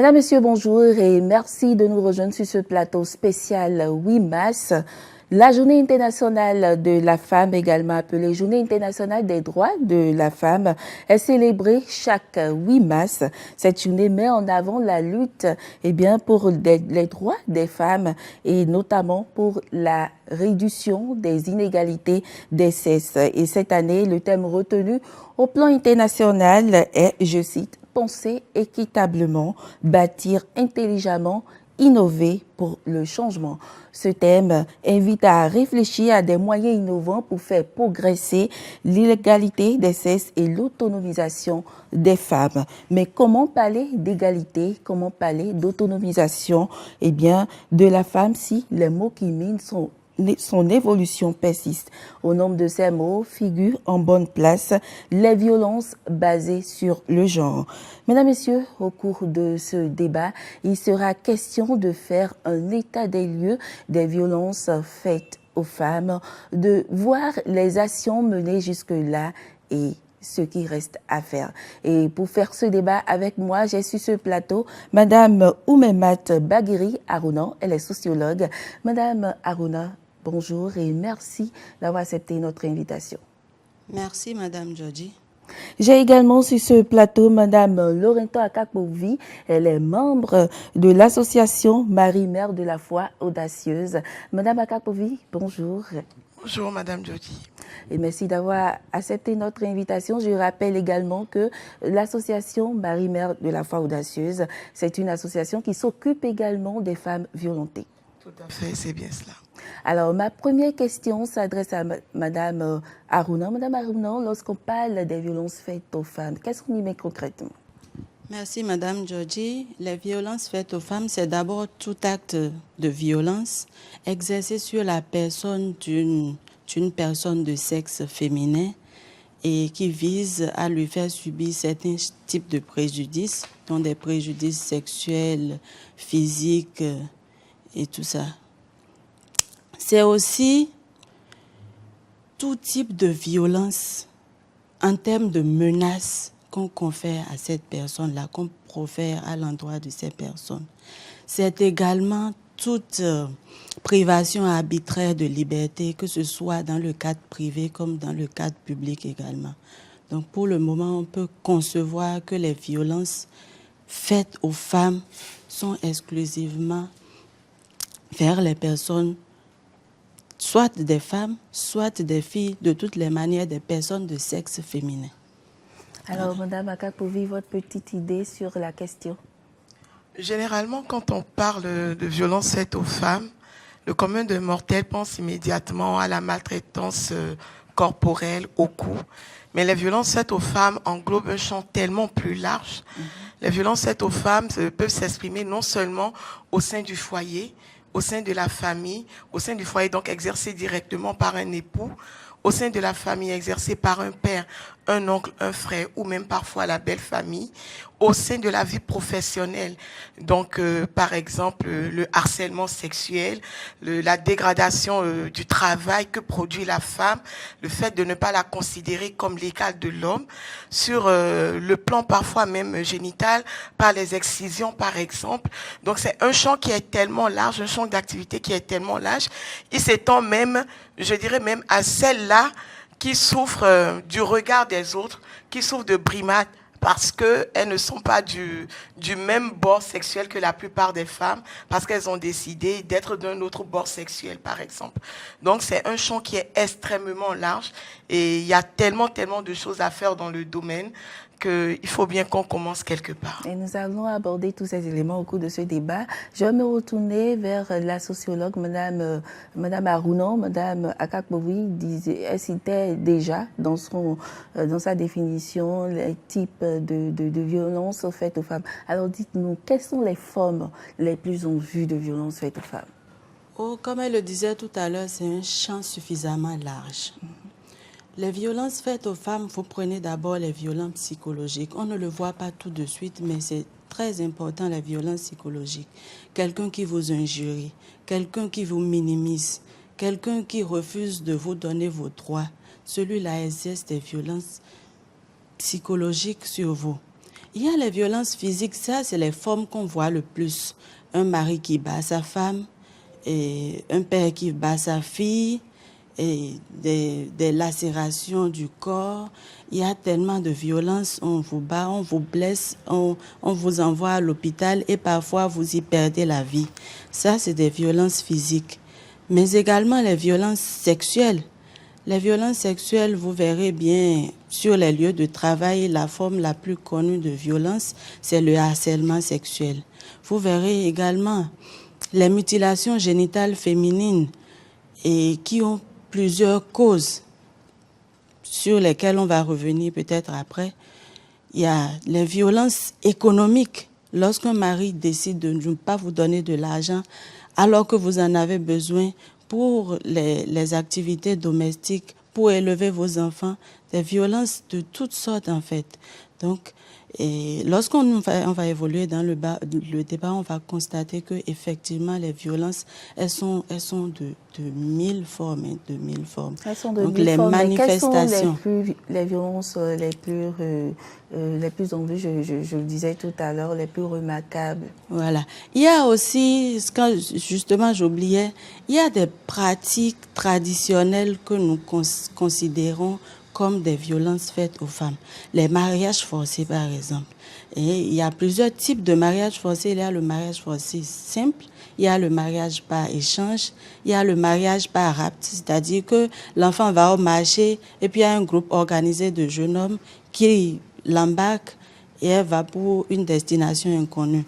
Mesdames, Messieurs, bonjour et merci de nous rejoindre sur ce plateau spécial 8 mars. La journée internationale de la femme, également appelée journée internationale des droits de la femme, est célébrée chaque 8 mars. Cette journée met en avant la lutte pour les droits des femmes et notamment pour la réduction des inégalités des sexes. Et cette année, le thème retenu au plan international est, je cite, penser équitablement, bâtir intelligemment, innover pour le changement. Ce thème invite à réfléchir à des moyens innovants pour faire progresser l'égalité des sexes et l'autonomisation des femmes. Mais comment parler d'égalité, comment parler d'autonomisation de la femme si les mots qui minent son évolution persiste? Au nombre de ces mots figurent en bonne place les violences basées sur le genre. Mesdames, Messieurs, au cours de ce débat, il sera question de faire un état des lieux des violences faites aux femmes, de voir les actions menées jusque-là et ce qui reste à faire. Et pour faire ce débat avec moi, j'ai sur ce plateau Madame Oumemat Bagheri Arouna, elle est sociologue. Madame Arouna, bonjour et merci d'avoir accepté notre invitation. Merci, Madame Georgie. J'ai également sur ce plateau Madame Loreto Akapovi. Elle est membre de l'association Marie-Mère de la foi audacieuse. Madame Akapovi, bonjour. Bonjour, Madame Georgie. Et merci d'avoir accepté notre invitation. Je rappelle également que l'association Marie-Mère de la foi audacieuse, c'est une association qui s'occupe également des femmes violentées. Tout à fait, c'est bien cela. Alors, ma première question s'adresse à Madame Arouna. Madame Arouna, lorsqu'on parle des violences faites aux femmes, qu'est-ce qu'on y met concrètement? Merci, Madame Georgie. Les violences faites aux femmes, c'est d'abord tout acte de violence exercé sur la personne d'une personne de sexe féminin et qui vise à lui faire subir certains types de préjudices, dont des préjudices sexuels, physiques et tout ça. C'est aussi tout type de violence en termes de menaces qu'on confère à cette personne-là, qu'on profère à l'endroit de ces personnes. C'est également toute privation arbitraire de liberté, que ce soit dans le cadre privé comme dans le cadre public également. Donc pour le moment, on peut concevoir que les violences faites aux femmes sont exclusivement vers les personnes, soit des femmes, soit des filles, de toutes les manières, des personnes de sexe féminin. Alors, Madame Akapovi, votre petite idée sur la question? Généralement, quand on parle de violences faites aux femmes, le commun des mortels pense immédiatement à la maltraitance corporelle, au cou. Mais les violences faites aux femmes englobent un champ tellement plus large. Les violences faites aux femmes peuvent s'exprimer non seulement au sein du foyer, au sein de la famille, au sein du foyer, donc exercé directement par un époux, au sein de la famille exercé par un père, un oncle, un frère ou même parfois la belle famille, au sein de la vie professionnelle. Donc, par exemple, le harcèlement sexuel, la dégradation du travail que produit la femme, le fait de ne pas la considérer comme l'égale de l'homme, sur le plan parfois même génital, par les excisions, par exemple. Donc, c'est un champ qui est tellement large, un champ d'activité qui est tellement large. Il s'étend même, je dirais même à celles-là qui souffrent du regard des autres, qui souffrent de brimades, parce qu'elles ne sont pas du même bord sexuel que la plupart des femmes, parce qu'elles ont décidé d'être d'un autre bord sexuel, par exemple. Donc, c'est un champ qui est extrêmement large et il y a tellement de choses à faire dans le domaine qu'il faut bien qu'on commence quelque part. Et nous allons aborder tous ces éléments au cours de ce débat. Je vais me retourner vers la sociologue, Madame Arouna. Madame Akapovi elle citait déjà dans sa définition les types de violences faites aux femmes. Alors dites-nous, quelles sont les formes les plus en vue de violences faites aux femmes? Oh, comme elle le disait tout à l'heure, c'est un champ suffisamment large. Les violences faites aux femmes, vous prenez d'abord les violences psychologiques. On ne le voit pas tout de suite, mais c'est très important, la violence psychologique. Quelqu'un qui vous injurie, quelqu'un qui vous minimise, quelqu'un qui refuse de vous donner vos droits. Celui-là exerce des violences psychologiques sur vous. Il y a les violences physiques, ça c'est les formes qu'on voit le plus. Un mari qui bat sa femme, et un père qui bat sa fille, et des lacérations du corps. Il y a tellement de violence, on vous bat, on vous blesse, on vous envoie à l'hôpital et parfois vous y perdez la vie. Ça, c'est des violences physiques. Mais également les violences sexuelles. Les violences sexuelles, vous verrez bien sur les lieux de travail, la forme la plus connue de violence, c'est le harcèlement sexuel. Vous verrez également les mutilations génitales féminines et qui ont plusieurs causes sur lesquelles on va revenir peut-être après. Il y a les violences économiques. Lorsqu'un mari décide de ne pas vous donner de l'argent alors que vous en avez besoin pour les activités domestiques, pour élever vos enfants, des violences de toutes sortes en fait. Donc, et lorsqu'on va évoluer dans le débat, on va constater que effectivement les violences, elles sont de mille formes, de mille formes. Elles sont de Donc mille les formes. manifestations. Les violences les plus en vue, je le disais tout à l'heure, les plus remarquables. Voilà. Il y a aussi, justement j'oubliais, il y a des pratiques traditionnelles que nous considérons comme des violences faites aux femmes. Les mariages forcés, par exemple. Et il y a plusieurs types de mariages forcés. Il y a le mariage forcé simple, il y a le mariage par échange, il y a le mariage par rapt, c'est-à-dire que l'enfant va au marché et puis il y a un groupe organisé de jeunes hommes qui l'embarque et elle va pour une destination inconnue.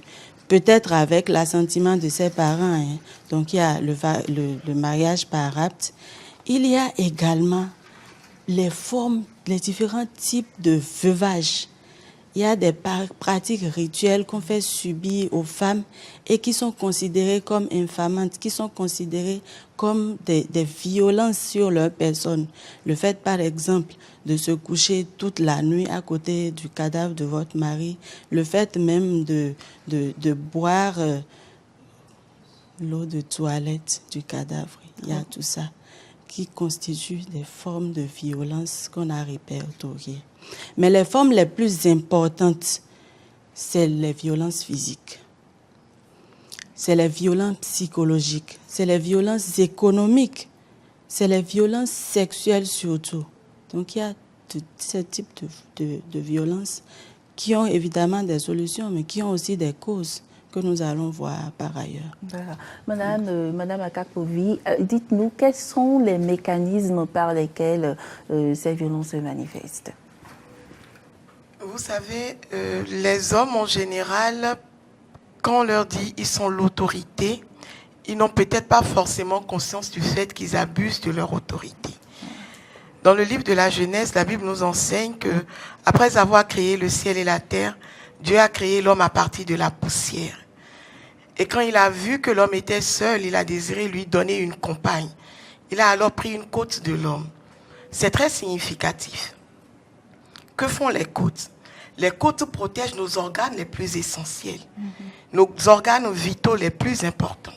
Peut-être avec l'assentiment de ses parents. Hein. Donc il y a le mariage par rapt. Il y a également les formes, les différents types de veuvage. Il y a des pratiques rituelles qu'on fait subir aux femmes et qui sont considérées comme infamantes, qui sont considérées comme des violences sur leur personne. Le fait, par exemple, de se coucher toute la nuit à côté du cadavre de votre mari, le fait même de boire l'eau de toilette du cadavre, il y a tout ça qui constituent des formes de violence qu'on a répertoriées. Mais les formes les plus importantes, c'est les violences physiques, c'est les violences psychologiques, c'est les violences économiques, c'est les violences sexuelles surtout. Donc il y a tous ces types de violences qui ont évidemment des solutions, mais qui ont aussi des causes que nous allons voir par ailleurs. Voilà. Madame Akapovi, dites-nous quels sont les mécanismes par lesquels ces violences se manifestent. Vous savez, les hommes en général, quand on leur dit qu'ils sont l'autorité, ils n'ont peut-être pas forcément conscience du fait qu'ils abusent de leur autorité. Dans le livre de la Genèse, la Bible nous enseigne que, après avoir créé le ciel et la terre, Dieu a créé l'homme à partir de la poussière. Et quand il a vu que l'homme était seul, il a désiré lui donner une compagne. Il a alors pris une côte de l'homme. C'est très significatif. Que font les côtes? Les côtes protègent nos organes les plus essentiels, nos organes vitaux les plus importants.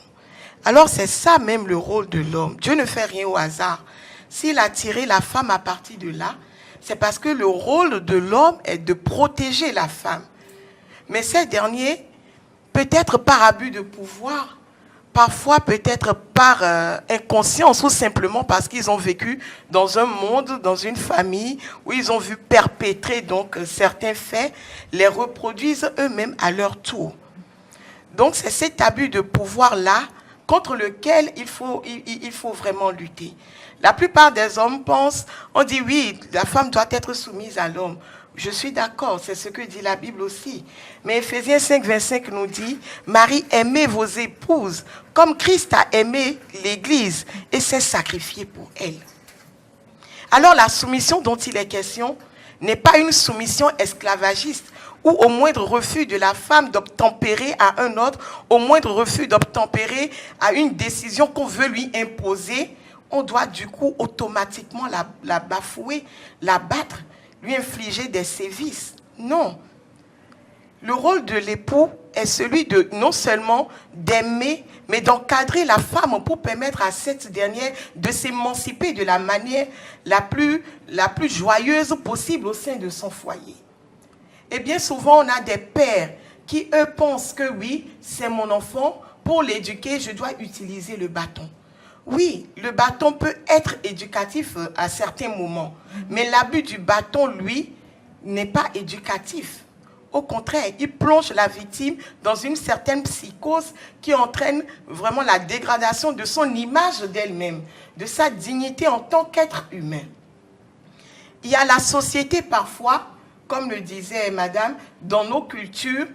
Alors c'est ça même le rôle de l'homme. Dieu ne fait rien au hasard. S'il a tiré la femme à partir de là, c'est parce que le rôle de l'homme est de protéger la femme. Mais ces derniers, peut-être par abus de pouvoir, parfois peut-être par inconscience ou simplement parce qu'ils ont vécu dans un monde, dans une famille où ils ont vu perpétrer donc certains faits, les reproduisent eux-mêmes à leur tour. Donc c'est cet abus de pouvoir-là contre lequel il faut vraiment lutter. La plupart des hommes pensent, on dit oui, la femme doit être soumise à l'homme. Je suis d'accord, c'est ce que dit la Bible aussi. Mais Ephésiens 5, 25 nous dit, Marie, aimez vos épouses comme Christ a aimé l'Église et s'est sacrifié pour elle. Alors la soumission dont il est question n'est pas une soumission esclavagiste où au moindre refus de la femme d'obtempérer à un autre, au moindre refus d'obtempérer à une décision qu'on veut lui imposer, on doit du coup automatiquement la bafouer, la battre, lui infliger des sévices. Non. Le rôle de l'époux est celui de non seulement d'aimer, mais d'encadrer la femme pour permettre à cette dernière de s'émanciper de la manière la plus joyeuse possible au sein de son foyer. Et bien souvent, on a des pères qui, eux, pensent que oui, c'est mon enfant, pour l'éduquer, je dois utiliser le bâton. Oui, le bâton peut être éducatif à certains moments, mais l'abus du bâton, lui, n'est pas éducatif. Au contraire, il plonge la victime dans une certaine psychose qui entraîne vraiment la dégradation de son image d'elle-même, de sa dignité en tant qu'être humain. Il y a la société parfois, comme le disait madame, dans nos cultures,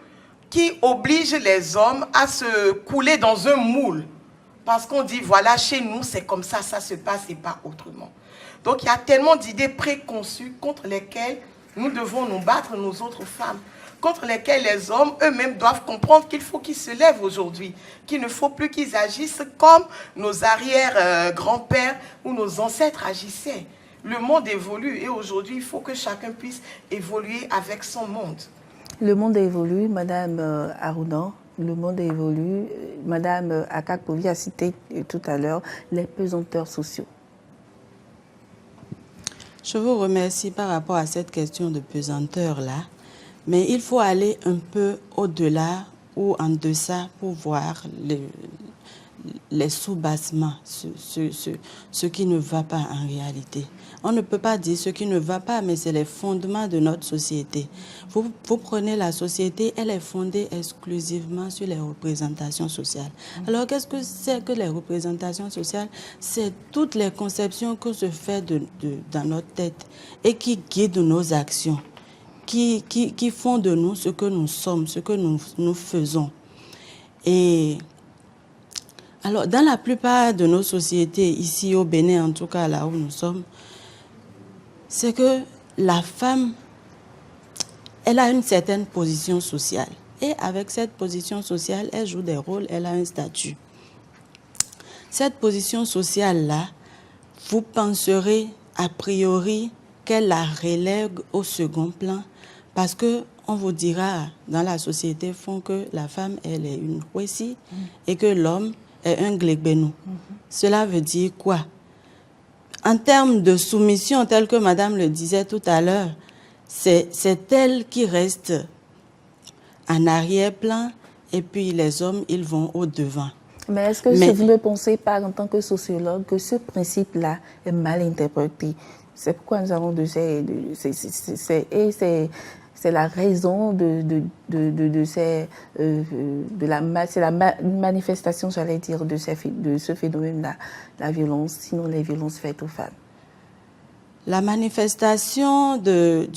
qui oblige les hommes à se couler dans un moule. Parce qu'on dit, voilà, chez nous, c'est comme ça se passe et pas autrement. Donc, il y a tellement d'idées préconçues contre lesquelles nous devons nous battre, nos autres femmes, contre lesquelles les hommes eux-mêmes doivent comprendre qu'il faut qu'ils se lèvent aujourd'hui, qu'il ne faut plus qu'ils agissent comme nos arrière-grands-pères ou nos ancêtres agissaient. Le monde évolue et aujourd'hui, il faut que chacun puisse évoluer avec son monde. Le monde évolue, Madame Aruna, le monde évolue. Madame Akakpovi a cité tout à l'heure les pesanteurs sociaux. Je vous remercie par rapport à cette question de pesanteur-là, mais il faut aller un peu au-delà ou en deçà pour voir les sous-bassements, ce qui ne va pas en réalité. On ne peut pas dire ce qui ne va pas, mais c'est les fondements de notre société. Vous prenez la société, elle est fondée exclusivement sur les représentations sociales. Alors, qu'est-ce que c'est que les représentations sociales? C'est toutes les conceptions que se fait dans notre tête et qui guident nos actions, qui font de nous ce que nous sommes, ce que nous faisons. Et alors, dans la plupart de nos sociétés, ici au Bénin, en tout cas là où nous sommes, c'est que la femme, elle a une certaine position sociale. Et avec cette position sociale, elle joue des rôles, elle a un statut. Cette position sociale-là, vous penserez a priori qu'elle la relègue au second plan parce qu'on vous dira dans la société font que la femme, elle est une Kwesi et que l'homme est un Glegbenou. Cela veut dire quoi? En termes de soumission, tel que madame le disait tout à l'heure, c'est elle qui reste en arrière-plan et puis les hommes, ils vont au-devant. Mais est-ce que vous ne pensez pas, en tant que sociologue, que ce principe-là est mal interprété? C'est pourquoi nous avons c'est la raison de la manifestation, j'allais dire, de ce phénomène-là, la violence, sinon les violences faites aux femmes. La manifestation de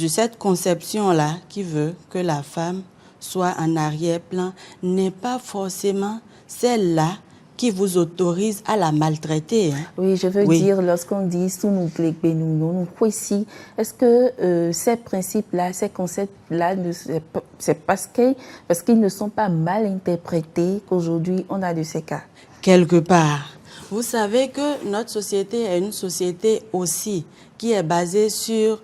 cette conception-là qui veut que la femme soit en arrière-plan n'est pas forcément celle-là qui vous autorise à la maltraiter. Hein. Oui, je veux dire, lorsqu'on dit sous nous ici, est-ce que ces principes-là, ces concepts-là, c'est parce qu'ils ne sont pas mal interprétés qu'aujourd'hui on a de ces cas? Quelque part. Vous savez que notre société est une société aussi qui est basée sur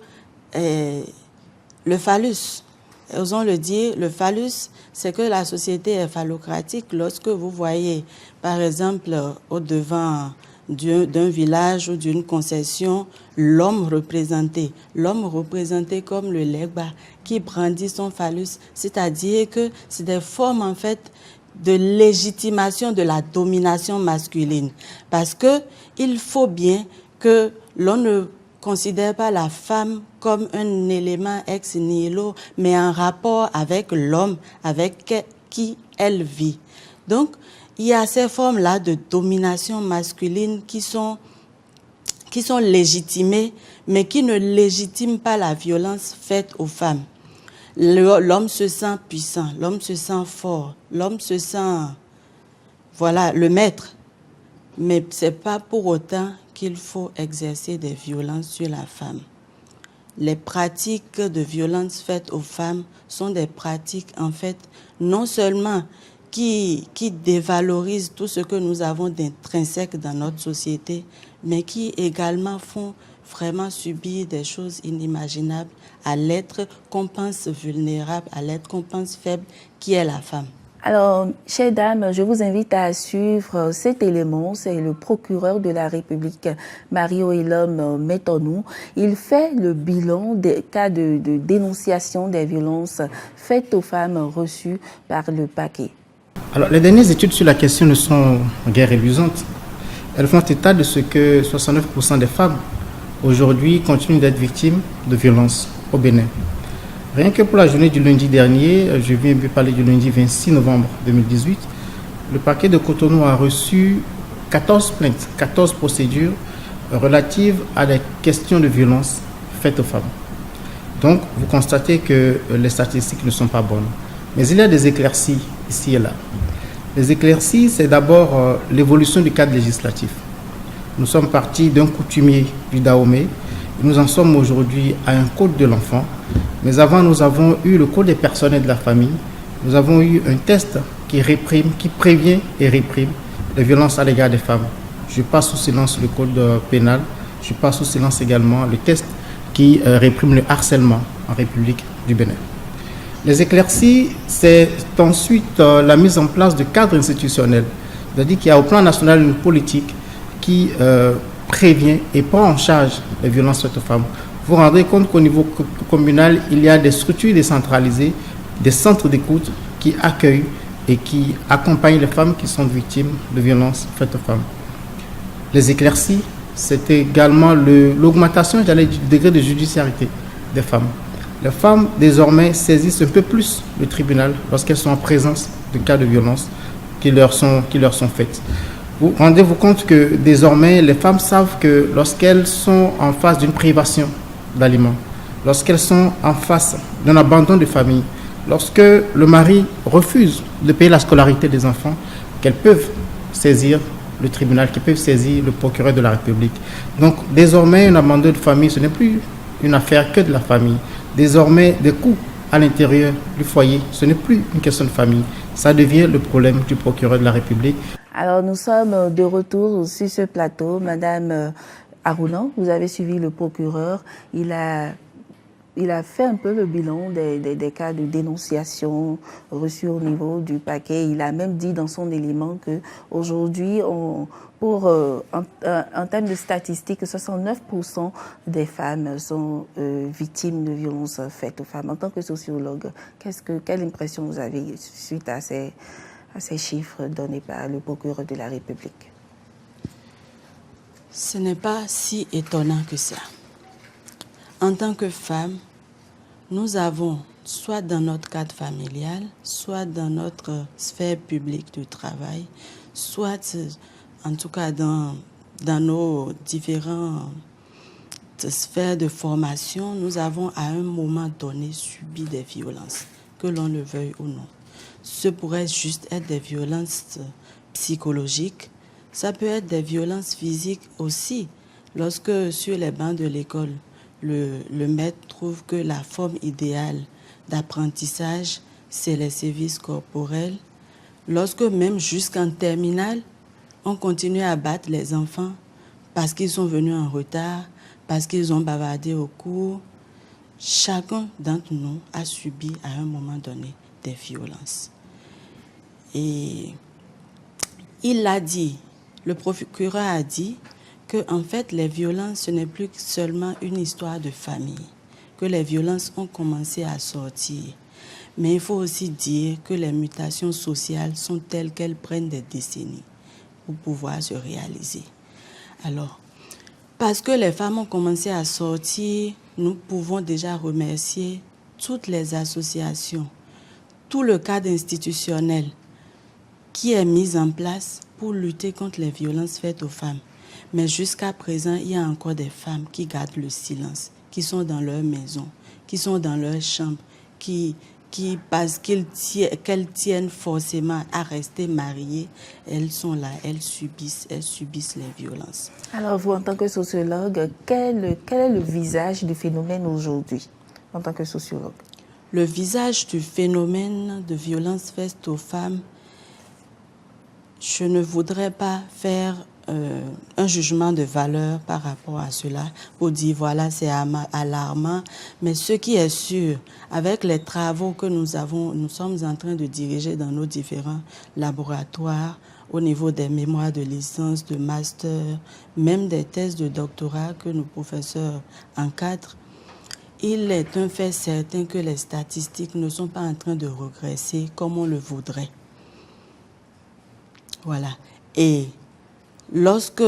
le phallus. Osons le dire, le phallus, c'est que la société est phallocratique. Lorsque vous voyez, par exemple, au-devant d'un village ou d'une concession, l'homme représenté comme le legba qui brandit son phallus, c'est-à-dire que c'est des formes, en fait, de légitimation de la domination masculine. Parce que il faut bien que l'on ne considère pas la femme comme un élément ex nihilo, mais en rapport avec l'homme, avec qui elle vit. Donc, il y a ces formes-là de domination masculine qui sont légitimées, mais qui ne légitiment pas la violence faite aux femmes. L'homme se sent puissant, l'homme se sent fort, l'homme se sent, voilà, le maître. Mais ce n'est pas pour autant qu'il faut exercer des violences sur la femme. Les pratiques de violence faites aux femmes sont des pratiques, en fait, non seulement qui dévalorisent tout ce que nous avons d'intrinsèque dans notre société, mais qui également font vraiment subir des choses inimaginables à l'être qu'on pense vulnérable, à l'être qu'on pense faible, qui est la femme. Alors, chères dames, je vous invite à suivre cet élément. C'est le procureur de la République, Mario Elom Metonou. Il fait le bilan des cas de dénonciation des violences faites aux femmes reçues par le paquet. Alors, les dernières études sur la question ne sont guère illusantes. Elles font état de ce que 69% des femmes aujourd'hui continuent d'être victimes de violences au Bénin. Rien que pour la journée du lundi dernier, je viens de parler du lundi 26 novembre 2018, le parquet de Cotonou a reçu 14 plaintes, 14 procédures relatives à des questions de violence faites aux femmes. Donc, vous constatez que les statistiques ne sont pas bonnes. Mais il y a des éclaircies ici et là. Les éclaircies, c'est d'abord l'évolution du cadre législatif. Nous sommes partis d'un coutumier du Dahomey. Nous en sommes aujourd'hui à un code de l'enfant. Mais avant, nous avons eu le code des personnes et de la famille. Nous avons eu un test qui réprime, qui prévient et réprime les violences à l'égard des femmes. Je passe sous silence le code pénal. Je passe sous silence également le test qui réprime le harcèlement en République du Bénin. Les éclaircies, c'est ensuite la mise en place de cadres institutionnels. C'est-à-dire qu'il y a au plan national une politique qui prévient et prend en charge les violences faites aux femmes. Vous vous rendrez compte qu'au niveau communal, il y a des structures décentralisées, des centres d'écoute qui accueillent et qui accompagnent les femmes qui sont victimes de violences faites aux femmes. Les éclaircies, c'est également l'augmentation du degré de judiciarité des femmes. Les femmes, désormais, saisissent un peu plus le tribunal lorsqu'elles sont en présence de cas de violence qui leur sont faites. Vous rendez-vous compte que désormais, les femmes savent que lorsqu'elles sont en face d'une privation d'aliments, lorsqu'elles sont en face d'un abandon de famille, lorsque le mari refuse de payer la scolarité des enfants, qu'elles peuvent saisir le tribunal, qu'elles peuvent saisir le procureur de la République. Donc désormais, un abandon de famille, ce n'est plus une affaire que de la famille. Désormais, des coups à l'intérieur du foyer, ce n'est plus une question de famille. Ça devient le problème du procureur de la République. Alors, nous sommes de retour sur ce plateau. Madame Aruna, vous avez suivi le procureur. Il a fait un peu le bilan des cas de dénonciation reçus au niveau du paquet. Il a même dit dans son élément qu'aujourd'hui, en termes de statistiques, 69% des femmes sont victimes de violences faites aux femmes. En tant que sociologue, quelle impression vous avez suite à ces chiffres donnés par le procureur de la République? Ce n'est pas si étonnant que ça. En tant que femme, nous avons, soit dans notre cadre familial, soit dans notre sphère publique de travail, soit, en tout cas, dans nos différentes sphères de formation, nous avons à un moment donné subi des violences, que l'on le veuille ou non. Ce pourrait juste être des violences psychologiques, ça peut être des violences physiques aussi. Lorsque sur les bancs de l'école, le maître trouve que la forme idéale d'apprentissage, c'est les sévices corporels. Lorsque même jusqu'en terminale, on continue à battre les enfants parce qu'ils sont venus en retard, parce qu'ils ont bavardé au cours, chacun d'entre nous a subi à un moment donné des violences. Et il l'a dit, le procureur a dit que en fait les violences, ce n'est plus seulement une histoire de famille, que les violences ont commencé à sortir. Mais il faut aussi dire que les mutations sociales sont telles qu'elles prennent des décennies pour pouvoir se réaliser. Alors, parce que les femmes ont commencé à sortir, nous pouvons déjà remercier toutes les associations, tout le cadre institutionnel qui est mis en place pour lutter contre les violences faites aux femmes. Mais jusqu'à présent, il y a encore des femmes qui gardent le silence, qui sont dans leur maison, qui sont dans leur chambre, qui parce qu'elles tiennent forcément à rester mariées, elles sont là, elles subissent les violences. Alors vous, en tant que sociologue, quel est le visage du phénomène aujourd'hui, en tant que sociologue? Le visage du phénomène de violence faite aux femmes, je ne voudrais pas faire un jugement de valeur par rapport à cela, pour dire voilà, c'est alarmant. Mais ce qui est sûr, avec les travaux que nous sommes en train de diriger dans nos différents laboratoires, au niveau des mémoires de licence, de master, même des thèses de doctorat que nos professeurs encadrent, il est un fait certain que les statistiques ne sont pas en train de regresser comme on le voudrait. Voilà. Et lorsque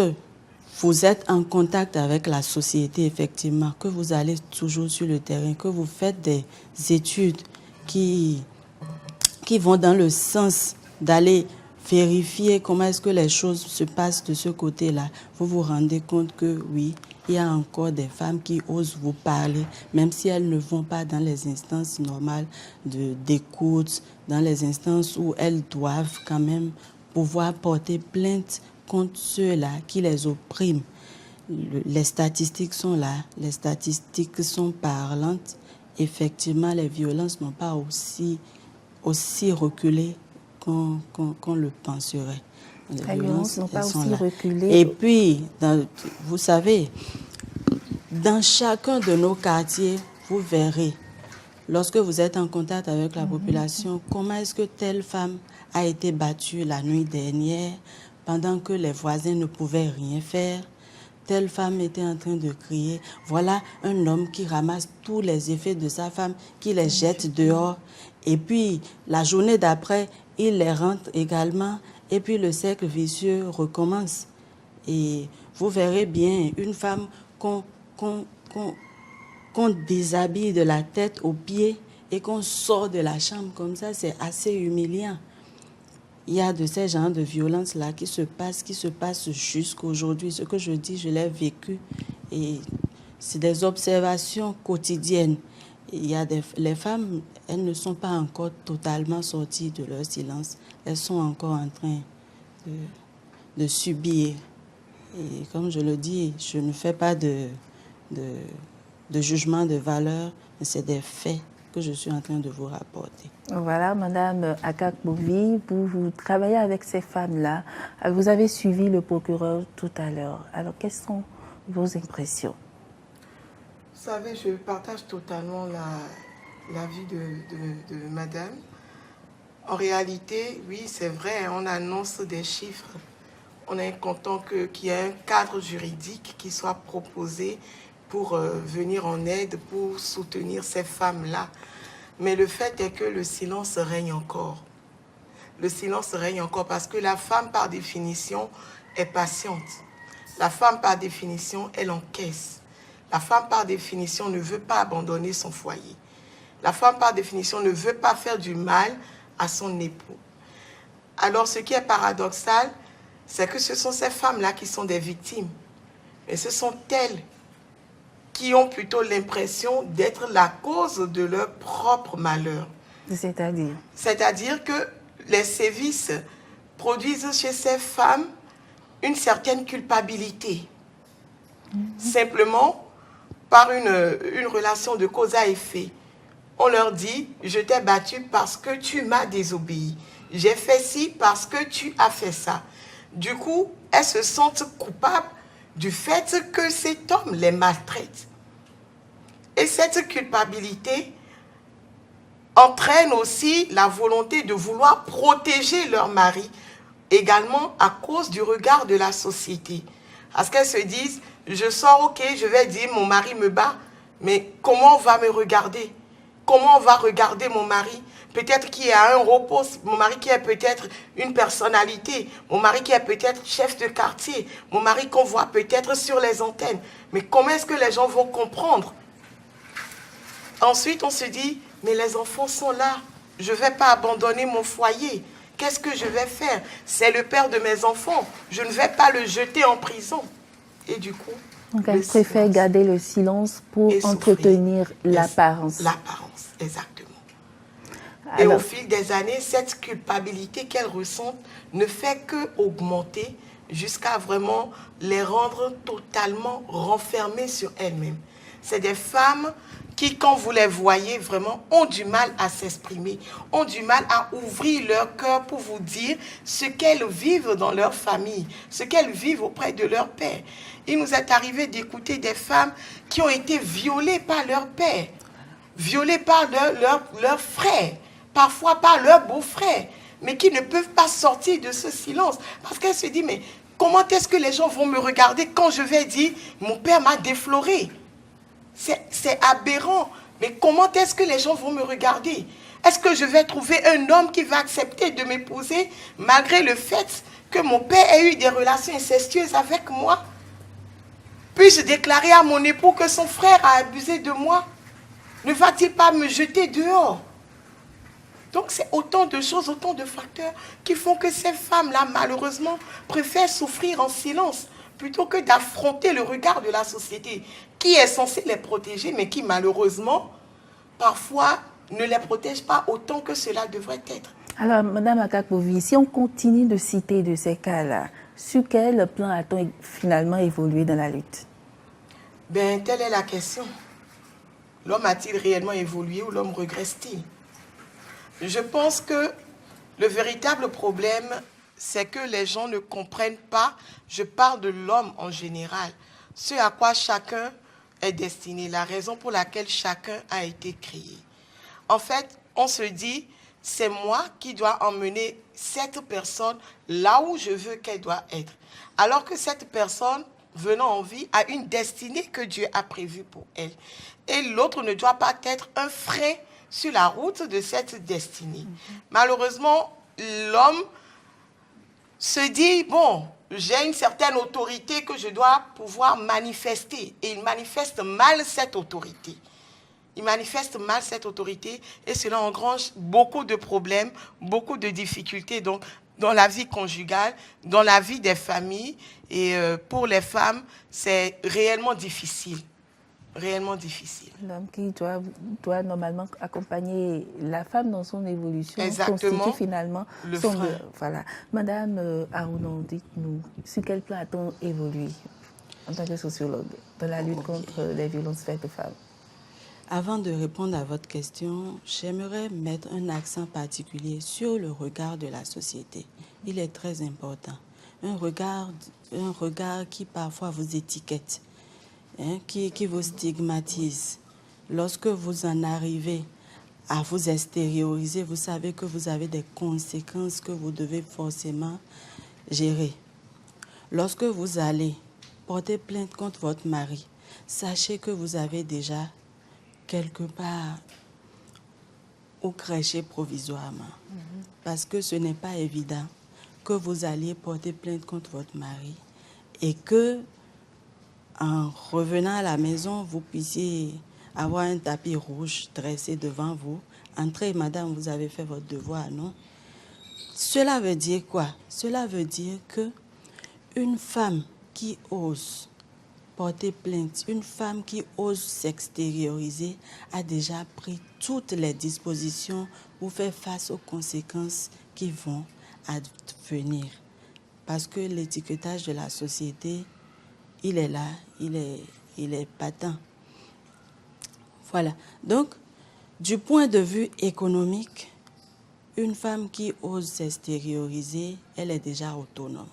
vous êtes en contact avec la société, effectivement, que vous allez toujours sur le terrain, que vous faites des études qui vont dans le sens d'aller vérifier comment est-ce que les choses se passent de ce côté-là, vous vous rendez compte que oui, il y a encore des femmes qui osent vous parler, même si elles ne vont pas dans les instances normales d'écoute, dans les instances où elles doivent quand même pouvoir porter plainte contre ceux-là qui les oppriment. Les statistiques sont là, les statistiques sont parlantes. Effectivement, les violences n'ont pas aussi reculé qu'on le penserait. Les violences n'ont pas aussi reculé. Et puis, vous savez, dans chacun de nos quartiers, vous verrez, lorsque vous êtes en contact avec la population, comment est-ce que telle femme a été battue la nuit dernière pendant que les voisins ne pouvaient rien faire. Telle femme était en train de crier. Voilà un homme qui ramasse tous les effets de sa femme, qui les jette dehors. Et puis, la journée d'après, il les rentre également. Et puis, le cercle vicieux recommence. Et vous verrez bien, une femme qu'on déshabille de la tête aux pieds et qu'on sort de la chambre comme ça, c'est assez humiliant. Il y a de ces genres de violences-là qui se passent jusqu'aujourd'hui. Ce que je dis, je l'ai vécu. Et c'est des observations quotidiennes. Les femmes, elles ne sont pas encore totalement sorties de leur silence. Elles sont encore en train de subir. Et comme je le dis, je ne fais pas de jugement de valeur, mais c'est des faits que je suis en train de vous rapporter. Voilà, Madame Akak-Bouvi, vous travaillez avec ces femmes-là. Vous avez suivi le procureur tout à l'heure. Alors, quelles sont vos impressions? Vous savez, je partage totalement l'avis de Madame. En réalité, oui, c'est vrai, on annonce des chiffres. On est content qu'il y ait un cadre juridique qui soit proposé pour venir en aide, pour soutenir ces femmes-là. Mais le fait est que le silence règne encore. Le silence règne encore parce que la femme, par définition, est patiente. La femme, par définition, elle encaisse. La femme, par définition, ne veut pas abandonner son foyer. La femme, par définition, ne veut pas faire du mal à son époux. Alors, ce qui est paradoxal, c'est que ce sont ces femmes-là qui sont des victimes. Mais ce sont elles qui ont plutôt l'impression d'être la cause de leur propre malheur. C'est-à-dire? C'est-à-dire que les sévices produisent chez ces femmes une certaine culpabilité. Simplement, par une relation de cause à effet. On leur dit, je t'ai battu parce que tu m'as désobéi. J'ai fait ci parce que tu as fait ça. Du coup, elles se sentent coupables du fait que cet homme les maltraite. Et cette culpabilité entraîne aussi la volonté de vouloir protéger leur mari, également à cause du regard de la société. Parce qu'elles se disent, je sors, ok, je vais dire, mon mari me bat, mais comment on va me regarder? Comment on va regarder mon mari? Peut-être qu'il y a un repos, mon mari qui est peut-être une personnalité, mon mari qui est peut-être chef de quartier, mon mari qu'on voit peut-être sur les antennes. Mais comment est-ce que les gens vont comprendre? Ensuite, on se dit, mais les enfants sont là, je ne vais pas abandonner mon foyer. Qu'est-ce que je vais faire? C'est le père de mes enfants, je ne vais pas le jeter en prison. Et du coup, donc elle préfère garder le silence pour entretenir l'apparence. L'apparence, exactement. Alors, et au fil des années, cette culpabilité qu'elles ressentent ne fait qu'augmenter jusqu'à vraiment les rendre totalement renfermées sur elles-mêmes. C'est des femmes qui, quand vous les voyez, vraiment, ont du mal à s'exprimer, ont du mal à ouvrir leur cœur pour vous dire ce qu'elles vivent dans leur famille, ce qu'elles vivent auprès de leur père. Il nous est arrivé d'écouter des femmes qui ont été violées par leur père, violées par leur frère, parfois par leur beau-frère, mais qui ne peuvent pas sortir de ce silence. Parce qu'elles se disent, mais comment est-ce que les gens vont me regarder quand je vais dire, mon père m'a défloré? C'est aberrant. Mais comment est-ce que les gens vont me regarder? Est-ce que je vais trouver un homme qui va accepter de m'épouser malgré le fait que mon père ait eu des relations incestueuses avec moi? Puis-je déclarer à mon époux que son frère a abusé de moi? Ne va-t-il pas me jeter dehors? Donc c'est autant de choses, autant de facteurs qui font que ces femmes-là, malheureusement, préfèrent souffrir en silence plutôt que d'affronter le regard de la société qui est censée les protéger, mais qui malheureusement, parfois, ne les protège pas autant que cela devrait être. Alors, Madame Akakpovi, si on continue de citer de ces cas-là, sur quel plan a-t-on finalement évolué dans la lutte? Ben, telle est la question. L'homme a-t-il réellement évolué ou l'homme regresse-t-il? Je pense que le véritable problème, c'est que les gens ne comprennent pas, je parle de l'homme en général, ce à quoi chacun est destiné, la raison pour laquelle chacun a été créé. En fait, on se dit, c'est moi qui dois emmener cette personne là où je veux qu'elle doit être. Alors que cette personne, venant en vie, a une destinée que Dieu a prévue pour elle. Et l'autre ne doit pas être un frein sur la route de cette destinée. Malheureusement, l'homme se dit, bon, j'ai une certaine autorité que je dois pouvoir manifester. Et il manifeste mal cette autorité. Il manifeste mal cette autorité et cela engrange beaucoup de problèmes, beaucoup de difficultés donc, dans la vie conjugale, dans la vie des familles. Et pour les femmes, c'est réellement difficile. Réellement difficile. L'homme qui doit normalement accompagner la femme dans son évolution. Exactement. Constitue finalement le son... frein. Voilà. Madame Arounon, dites-nous, sur quel plan a-t-on évolué en tant que sociologue dans la lutte contre les violences faites aux femmes? Avant de répondre à votre question, j'aimerais mettre un accent particulier sur le regard de la société. Il est très important. Un regard qui parfois vous étiquette. Qui vous stigmatise. Lorsque vous en arrivez à vous extérioriser, vous savez que vous avez des conséquences que vous devez forcément gérer. Lorsque vous allez porter plainte contre votre mari, sachez que vous avez déjà quelque part où crècher provisoirement. Parce que ce n'est pas évident que vous alliez porter plainte contre votre mari et que en revenant à la maison, vous puissiez avoir un tapis rouge dressé devant vous. Entrez, madame, vous avez fait votre devoir, non? Cela veut dire quoi? Cela veut dire que une femme qui ose porter plainte, une femme qui ose s'extérioriser, a déjà pris toutes les dispositions pour faire face aux conséquences qui vont advenir. Parce que l'étiquetage de la société, il est là, il est patent. Voilà. Donc, du point de vue économique, une femme qui ose s'extérioriser, elle est déjà autonome.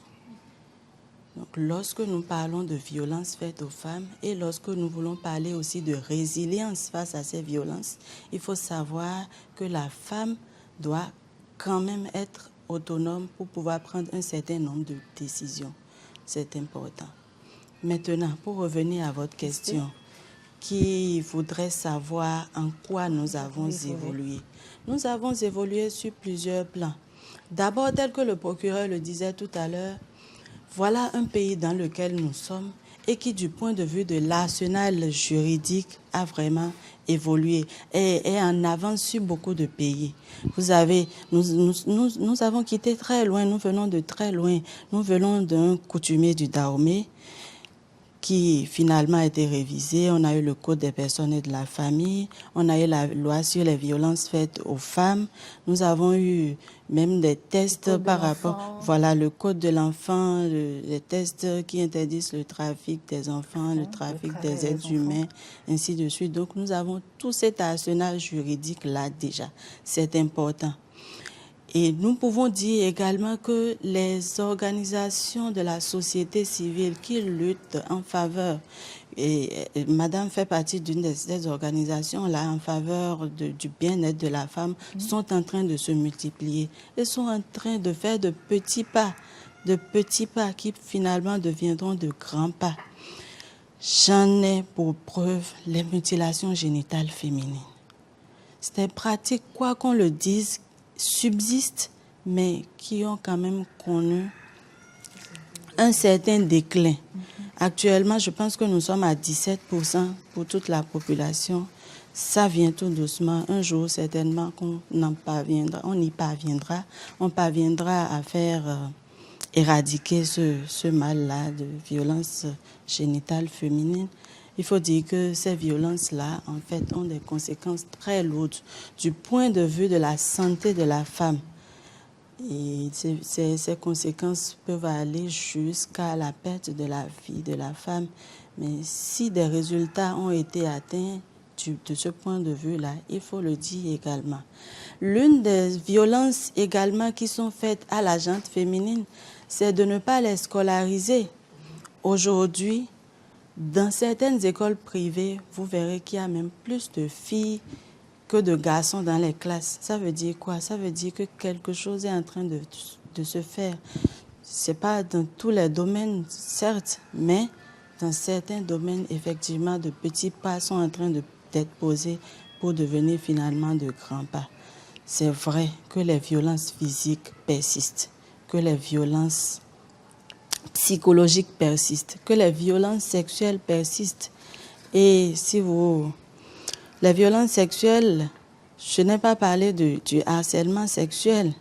Donc, lorsque nous parlons de violences faites aux femmes et lorsque nous voulons parler aussi de résilience face à ces violences, il faut savoir que la femme doit quand même être autonome pour pouvoir prendre un certain nombre de décisions. C'est important. Maintenant, pour revenir à votre question, qui voudrait savoir en quoi nous avons évolué. Nous avons évolué sur plusieurs plans. D'abord, tel que le procureur le disait tout à l'heure, voilà un pays dans lequel nous sommes et qui, du point de vue de l'arsenal juridique, a vraiment évolué et est en avance sur beaucoup de pays. Vous avez, nous avons quitté très loin, nous venons de très loin. Nous venons d'un coutumier du Dahomey qui finalement a été révisé. On a eu le Code des personnes et de la famille, on a eu la loi sur les violences faites aux femmes. Nous avons eu même des tests par rapport, voilà, le Code de l'enfant, les tests qui interdisent le trafic des enfants, le trafic des êtres humains, ainsi de suite. Donc nous avons tout cet arsenal juridique-là déjà. C'est important. Et nous pouvons dire également que les organisations de la société civile qui luttent en faveur, et Madame fait partie d'une de ces organisations-là en faveur du bien-être de la femme, sont en train de se multiplier et sont en train de faire de petits pas qui finalement deviendront de grands pas. J'en ai pour preuve les mutilations génitales féminines. C'est des pratiques, quoi qu'on le dise, subsistent, mais qui ont quand même connu un certain déclin. Actuellement, je pense que nous sommes à 17% pour toute la population. Ça vient tout doucement. Un jour, certainement, on y parviendra. On parviendra à faire éradiquer ce mal-là de violence génitale féminine. Il faut dire que ces violences-là, en fait, ont des conséquences très lourdes du point de vue de la santé de la femme. Et ces conséquences peuvent aller jusqu'à la perte de la vie de la femme. Mais si des résultats ont été atteints de ce point de vue-là, il faut le dire également. L'une des violences également qui sont faites à la gente féminine, c'est de ne pas les scolariser. Aujourd'hui, dans certaines écoles privées, vous verrez qu'il y a même plus de filles que de garçons dans les classes. Ça veut dire quoi? Ça veut dire que quelque chose est en train de se faire. Ce n'est pas dans tous les domaines, certes, mais dans certains domaines, effectivement, de petits pas sont en train d'être posés pour devenir finalement de grands pas. C'est vrai que les violences physiques persistent, que les violences psychologiques persistent, que les violences sexuelles persistent. Et les violences sexuelles, je n'ai pas parlé du harcèlement sexuel,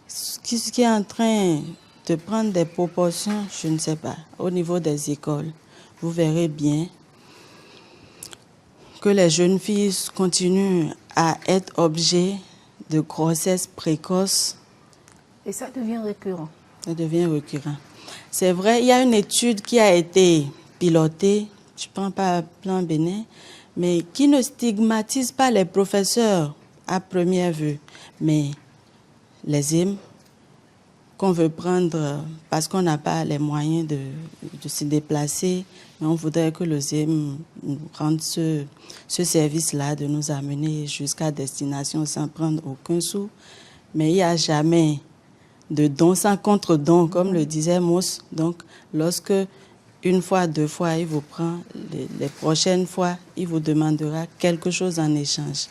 ce qui est en train de prendre des proportions, je ne sais pas, au niveau des écoles. Vous verrez bien que les jeunes filles continuent à être objets de grossesse précoce. Et ça devient récurrent. Ça devient récurrent. C'est vrai, il y a une étude qui a été pilotée, je ne prends pas Plan Bénin, mais qui ne stigmatise pas les professeurs à première vue, mais les hymnes qu'on veut prendre parce qu'on n'a pas les moyens de se déplacer, mais on voudrait que le ZEM rende ce service-là, de nous amener jusqu'à destination sans prendre aucun sou. Mais il n'y a jamais de don sans contre-don, comme le disait Mousse. Donc, lorsque une fois, deux fois, il vous prend, les prochaines fois, il vous demandera quelque chose en échange.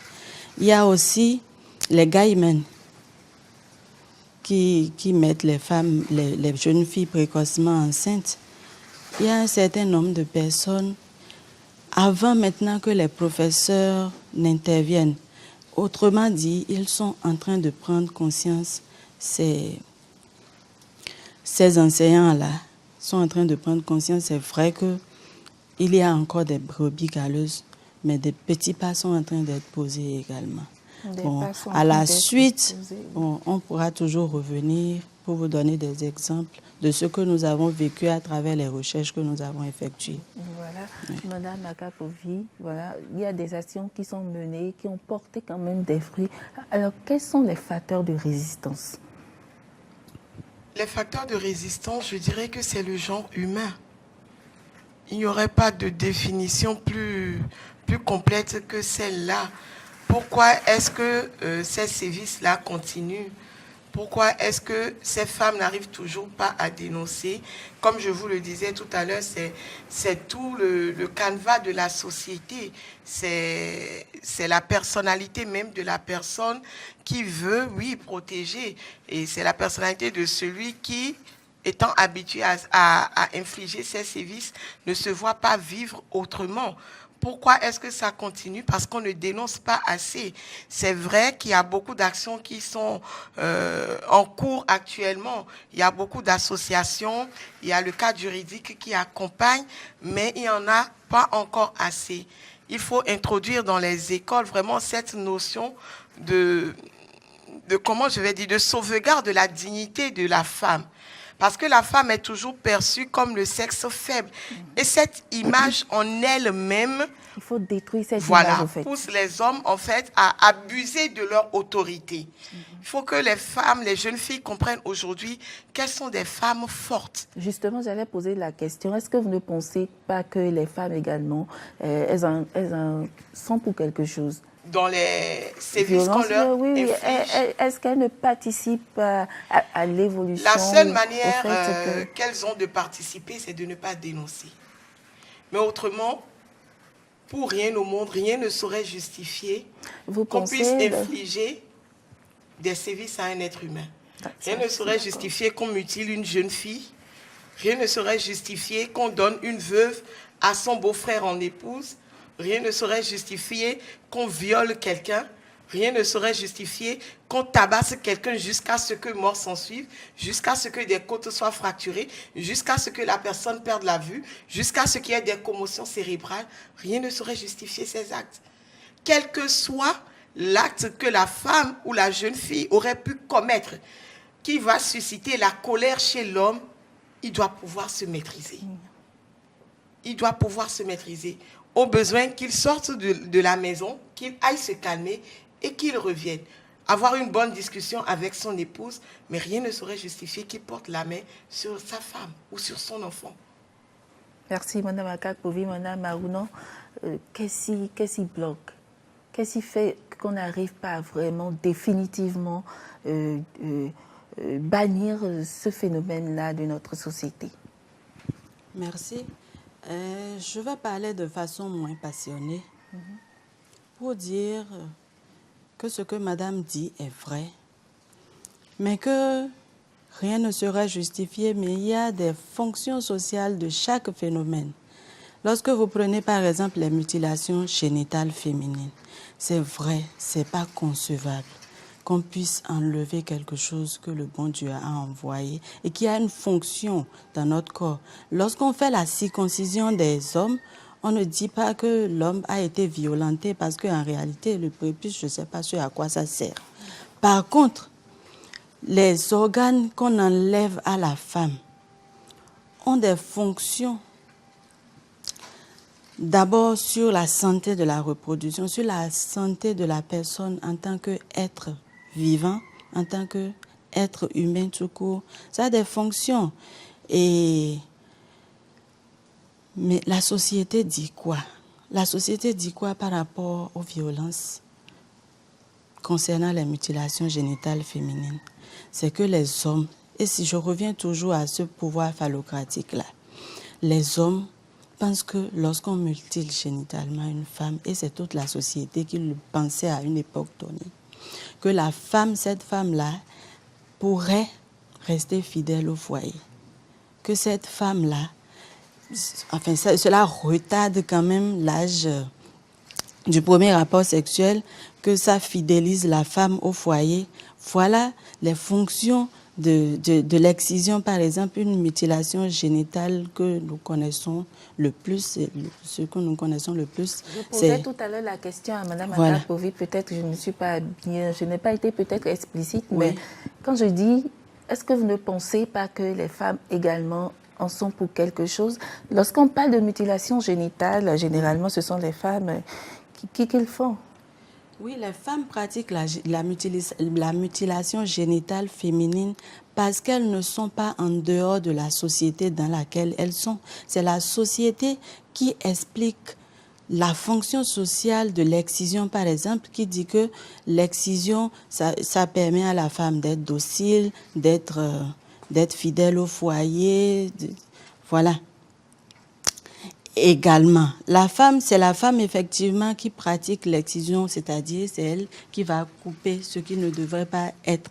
Il y a aussi les gaimen qui mettent les femmes, les jeunes filles précocement enceintes. Il y a un certain nombre de personnes, avant maintenant que les professeurs n'interviennent. Autrement dit, ils sont en train de prendre conscience, ces enseignants-là sont en train de prendre conscience. C'est vrai qu'il y a encore des brebis galeuses, mais des petits pas sont en train d'être posés également. Bon, à la suite, on pourra toujours revenir pour vous donner des exemples de ce que nous avons vécu à travers les recherches que nous avons effectuées. Voilà, oui. Madame Akapovi, voilà, il y a des actions qui sont menées, qui ont porté quand même des fruits. Alors, quels sont les facteurs de résistance? Les facteurs de résistance, je dirais que c'est le genre humain. Il n'y aurait pas de définition plus complète que celle-là. Pourquoi est-ce que ces sévices-là continuent? Pourquoi est-ce que ces femmes n'arrivent toujours pas à dénoncer? Comme je vous le disais tout à l'heure, c'est tout le canevas de la société. C'est la personnalité même de la personne qui veut, oui, protéger. Et c'est la personnalité de celui qui, étant habitué à infliger ces sévices, ne se voit pas vivre autrement. Pourquoi est-ce que ça continue? Parce qu'on ne dénonce pas assez. C'est vrai qu'il y a beaucoup d'actions qui sont en cours actuellement. Il y a beaucoup d'associations, il y a le cadre juridique qui accompagne, mais il n'y en a pas encore assez. Il faut introduire dans les écoles vraiment cette notion de comment je vais dire, de sauvegarde de la dignité de la femme. Parce que la femme est toujours perçue comme le sexe faible. Et cette image en elle-même, Il faut détruire cette image, en fait. pousse les hommes, en fait, à abuser de leur autorité. Il faut que les femmes, les jeunes filles comprennent aujourd'hui qu'elles sont des femmes fortes. Justement, j'allais poser la question. Est-ce que vous ne pensez pas que les femmes également, elles en sont pour quelque chose? Dans les sévices qu'on Violence, leur oui. inflige. Est-ce qu'elles ne participent pas à l'évolution? La seule au manière fait que- qu'elles ont de participer, c'est de ne pas dénoncer. Mais autrement, pour rien au monde, rien ne saurait justifier Vous qu'on pensez puisse de- infliger des sévices à un être humain. Rien Ça, ne saurait justifier qu'on mutile une jeune fille. Rien ne saurait justifier qu'on donne une veuve à son beau-frère en épouse. Rien ne saurait justifier qu'on viole quelqu'un. Rien ne saurait justifier qu'on tabasse quelqu'un jusqu'à ce que mort s'ensuive, jusqu'à ce que des côtes soient fracturées, jusqu'à ce que la personne perde la vue, jusqu'à ce qu'il y ait des commotions cérébrales. Rien ne saurait justifier ces actes. Quel que soit l'acte que la femme ou la jeune fille aurait pu commettre, qui va susciter la colère chez l'homme, il doit pouvoir se maîtriser. Il doit pouvoir se maîtriser. Au besoin qu'il sorte de la maison, qu'il aille se calmer et qu'il revienne. Avoir une bonne discussion avec son épouse, mais rien ne saurait justifier qu'il porte la main sur sa femme ou sur son enfant. Merci, Mme Akakovi, Mme Marounon. Qu'est-ce qui bloque? Qu'est-ce qui fait qu'on n'arrive pas à vraiment définitivement bannir ce phénomène-là de notre société? Merci. Je vais parler de façon moins passionnée pour dire que ce que Madame dit est vrai, mais que rien ne sera justifié, mais il y a des fonctions sociales de chaque phénomène. Lorsque vous prenez par exemple les mutilations génitales féminines, c'est vrai, c'est pas concevable qu'on puisse enlever quelque chose que le bon Dieu a envoyé et qui a une fonction dans notre corps. Lorsqu'on fait la circoncision des hommes, on ne dit pas que l'homme a été violenté parce qu'en réalité, le prépuce, je ne sais pas à quoi ça sert. Par contre, les organes qu'on enlève à la femme ont des fonctions. D'abord sur la santé de la reproduction, sur la santé de la personne en tant qu'être vivant, en tant qu'être humain tout court. Ça a des fonctions. Mais la société dit quoi? La société dit quoi par rapport aux violences concernant les mutilations génitales féminines? C'est que les hommes, et si je reviens toujours à ce pouvoir phallocratique-là, les hommes pensent que lorsqu'on mutile génitalement une femme, et c'est toute la société qui le pensait à une époque donnée, que la femme, cette femme-là, pourrait rester fidèle au foyer. Que cette femme-là, enfin, cela retarde quand même l'âge du premier rapport sexuel, que ça fidélise la femme au foyer. Voilà les fonctions de l'excision, par exemple, une mutilation génitale que nous connaissons le plus, ce que nous connaissons le plus. Je posais tout à l'heure la question à Mme Akakovi, peut-être que je n'ai pas été peut-être explicite, Oui. mais quand je dis, est-ce que vous ne pensez pas que les femmes également en sont pour quelque chose? Lorsqu'on parle de mutilation génitale, généralement, ce sont les femmes qui le font. Oui, les femmes pratiquent la mutilation génitale féminine parce qu'elles ne sont pas en dehors de la société dans laquelle elles sont. C'est la société qui explique la fonction sociale de l'excision, par exemple, qui dit que l'excision, ça permet à la femme d'être docile, d'être fidèle au foyer. Voilà. Également, c'est la femme effectivement qui pratique l'excision, c'est-à-dire c'est elle qui va couper ce qui ne devrait pas être.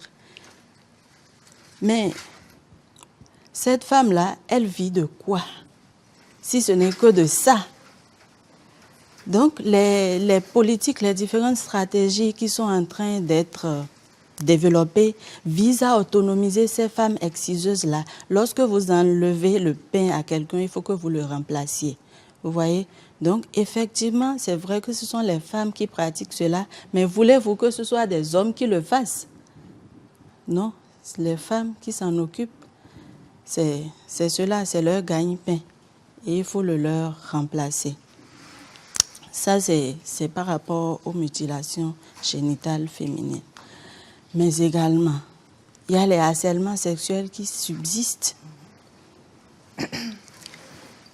Mais cette femme-là, elle vit de quoi? Si ce n'est que de ça. Donc, les politiques, les différentes stratégies qui sont en train d'être développées visent à autonomiser ces femmes exciseuses-là. Lorsque vous enlevez le pain à quelqu'un, il faut que vous le remplaciez. Vous voyez? Donc, effectivement, c'est vrai que ce sont les femmes qui pratiquent cela, mais voulez-vous que ce soit des hommes qui le fassent? Non, c'est les femmes qui s'en occupent. C'est cela, c'est leur gagne-pain. Et il faut le leur remplacer. Ça, c'est par rapport aux mutilations génitales féminines. Mais également, il y a les harcèlements sexuels qui subsistent.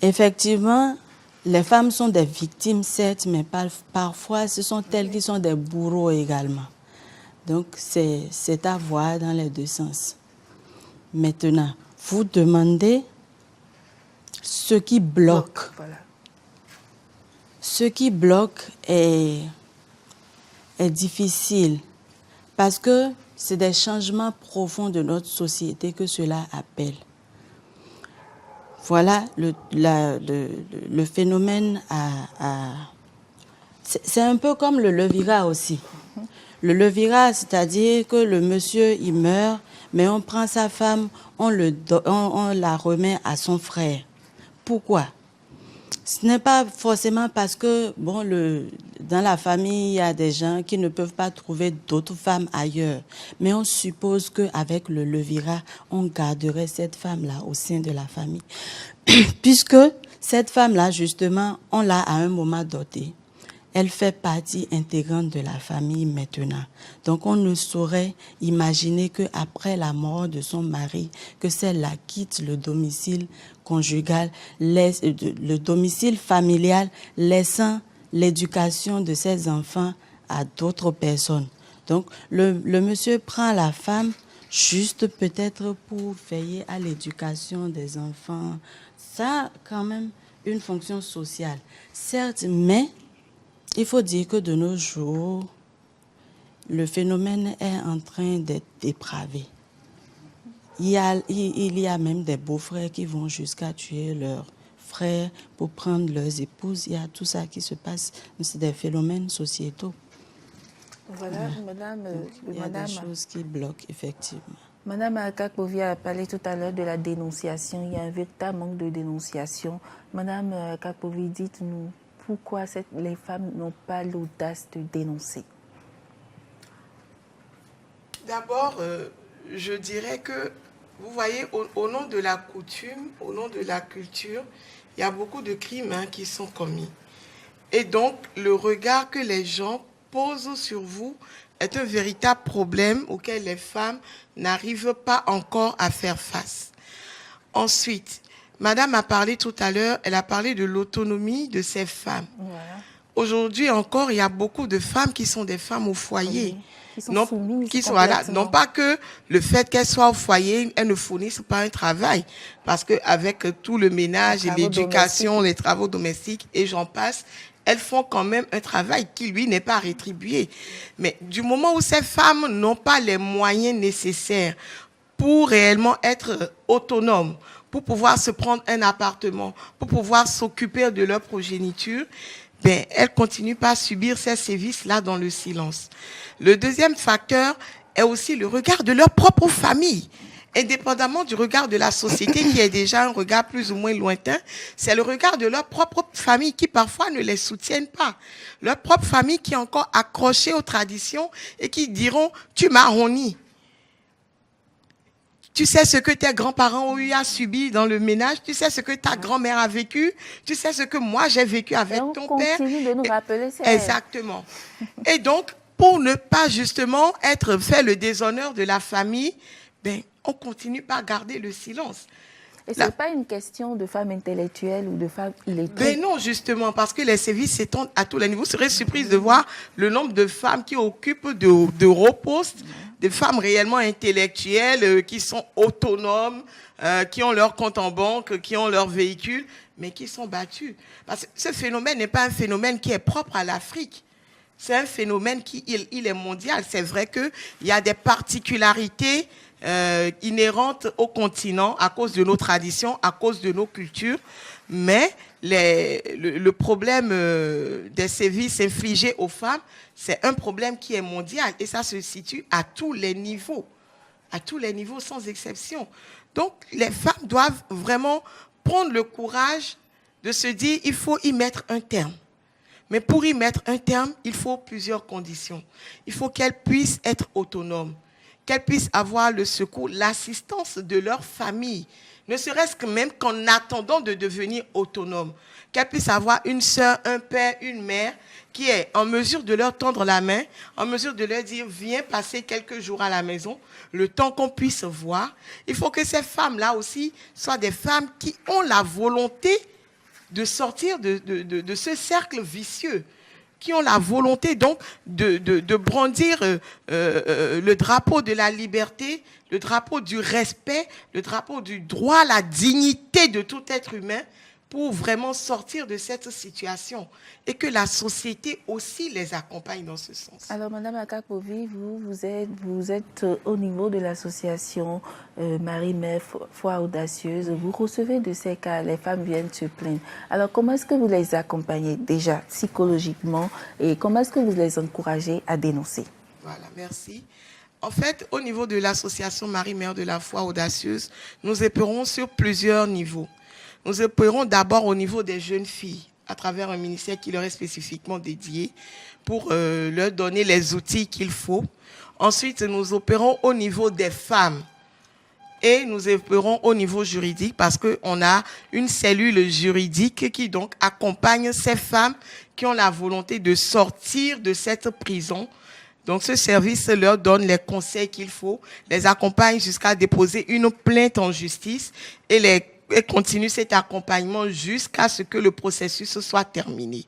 Effectivement, les femmes sont des victimes, certes, mais parfois, ce sont elles qui sont des bourreaux également. Donc, c'est à voir dans les deux sens. Maintenant, vous demandez ce qui bloque. Voilà. Ce qui bloque est difficile parce que c'est des changements profonds de notre société que cela appelle. Voilà le phénomène c'est un peu comme le levirat aussi. Le levirat, c'est-à-dire que le monsieur, il meurt, mais on prend sa femme, on la remet à son frère. Pourquoi? Ce n'est pas forcément parce que, bon, dans la famille, il y a des gens qui ne peuvent pas trouver d'autres femmes ailleurs. Mais on suppose qu'avec le levirat, on garderait cette femme-là au sein de la famille. Puisque cette femme-là, justement, on l'a à un moment doté. Elle fait partie intégrante de la famille maintenant. Donc, on ne saurait imaginer qu'après la mort de son mari, que celle-là quitte le domicile conjugal, le domicile familial, laissant l'éducation de ses enfants à d'autres personnes. Donc, le monsieur prend la femme juste peut-être pour veiller à l'éducation des enfants. Ça a quand même une fonction sociale. Certes, mais il faut dire que de nos jours, le phénomène est en train d'être dépravé. Il y a même des beaux-frères qui vont jusqu'à tuer leurs frères pour prendre leurs épouses. Il y a tout ça qui se passe. C'est des phénomènes sociétaux. Voilà, madame. Il y a des choses qui bloquent, effectivement. Madame Kakpovi a parlé tout à l'heure de la dénonciation. Il y a un véritable manque de dénonciation. Madame Kakpovi, dites-nous pourquoi les femmes n'ont pas l'audace de dénoncer. D'abord, je dirais que, vous voyez, au nom de la coutume, au nom de la culture, il y a beaucoup de crimes qui sont commis. Et donc, le regard que les gens posent sur vous est un véritable problème auquel les femmes n'arrivent pas encore à faire face. Ensuite, Madame a parlé tout à l'heure, elle a parlé de l'autonomie de ces femmes. Voilà. Aujourd'hui encore, il y a beaucoup de femmes qui sont des femmes au foyer. Oui. Qui sont soumises, non pas que le fait qu'elles soient au foyer, elles ne fournissent pas un travail. Parce qu'avec tout le ménage et l'éducation, les travaux domestiques et j'en passe, elles font quand même un travail qui, lui, n'est pas rétribué. Mais du moment où ces femmes n'ont pas les moyens nécessaires pour réellement être autonomes, pour pouvoir se prendre un appartement, pour pouvoir s'occuper de leur progéniture, elles continuent pas à subir ces sévices-là dans le silence. Le deuxième facteur est aussi le regard de leur propre famille. Indépendamment du regard de la société qui est déjà un regard plus ou moins lointain, c'est le regard de leur propre famille qui parfois ne les soutiennent pas. Leur propre famille qui est encore accrochée aux traditions et qui diront « tu m'as honni ». Tu sais ce que tes grands-parents ont eu à subir dans le ménage, tu sais ce que ta grand-mère a vécu, tu sais ce que moi j'ai vécu avec ton père. On continue de nous rappeler ça. Exactement. Et donc, pour ne pas justement faire le déshonneur de la famille, on continue par garder le silence. Et ce n'est pas une question de femmes intellectuelles ou de femmes illettrées. Mais non, justement, parce que les services s'étendent à tous les niveaux. Vous serez surprise de voir le nombre de femmes qui occupent de hauts postes, des femmes réellement intellectuelles, qui sont autonomes, qui ont leur compte en banque, qui ont leur véhicule, mais qui sont battues. Parce que ce phénomène n'est pas un phénomène qui est propre à l'Afrique. C'est un phénomène qui il est mondial. C'est vrai qu'il y a des particularités inhérente au continent à cause de nos traditions, à cause de nos cultures, mais le problème des sévices infligés aux femmes, c'est un problème qui est mondial et ça se situe à tous les niveaux sans exception. Donc, les femmes doivent vraiment prendre le courage de se dire il faut y mettre un terme. Mais pour y mettre un terme, il faut plusieurs conditions. Il faut qu'elles puissent être autonomes, qu'elles puissent avoir le secours, l'assistance de leur famille, ne serait-ce que même qu'en attendant de devenir autonomes, qu'elles puissent avoir une sœur, un père, une mère qui est en mesure de leur tendre la main, en mesure de leur dire « Viens passer quelques jours à la maison », le temps qu'on puisse voir. Il faut que ces femmes-là aussi soient des femmes qui ont la volonté de sortir de ce cercle vicieux, qui ont la volonté donc de brandir le drapeau de la liberté, le drapeau du respect, le drapeau du droit à la dignité de tout être humain pour vraiment sortir de cette situation et que la société aussi les accompagne dans ce sens. Alors, Madame Akakovi, vous êtes au niveau de l'association Marie-Mère Foi Audacieuse. Vous recevez de ces cas, les femmes viennent se plaindre. Alors, comment est-ce que vous les accompagnez déjà psychologiquement et comment est-ce que vous les encouragez à dénoncer? Voilà, merci. En fait, au niveau de l'association Marie-Mère de la Foi Audacieuse, nous œuvrons sur plusieurs niveaux. Nous opérons d'abord au niveau des jeunes filles, à travers un ministère qui leur est spécifiquement dédié, pour leur donner les outils qu'il faut. Ensuite, nous opérons au niveau des femmes et nous opérons au niveau juridique parce qu'on a une cellule juridique qui donc accompagne ces femmes qui ont la volonté de sortir de cette prison. Donc, ce service leur donne les conseils qu'il faut, les accompagne jusqu'à déposer une plainte en justice et continue cet accompagnement jusqu'à ce que le processus soit terminé.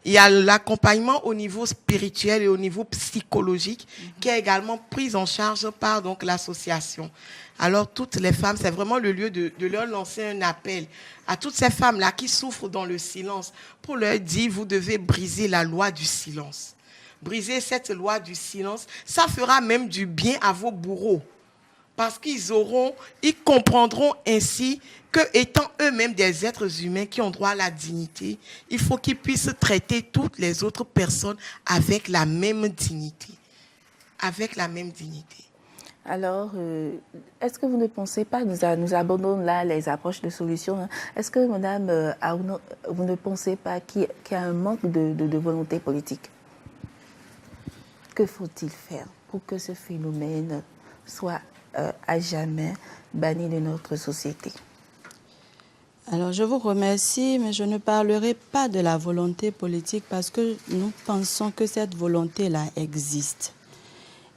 Il y a l'accompagnement au niveau spirituel et au niveau psychologique qui est également pris en charge par donc l'association. Alors, toutes les femmes, c'est vraiment le lieu de leur lancer un appel à toutes ces femmes-là qui souffrent dans le silence pour leur dire, vous devez briser la loi du silence. Briser cette loi du silence, ça fera même du bien à vos bourreaux. Parce ils comprendront ainsi que, étant eux-mêmes des êtres humains qui ont droit à la dignité, il faut qu'ils puissent traiter toutes les autres personnes avec la même dignité. Avec la même dignité. Alors, est-ce que vous ne pensez pas, nous abandonnons là les approches de solutions, hein. Est-ce que, Madame Aouno, vous ne pensez pas qu'il y a un manque de volonté politique? Que faut-il faire pour que ce phénomène soit à jamais banni de notre société? Alors, je vous remercie, mais je ne parlerai pas de la volonté politique parce que nous pensons que cette volonté-là existe.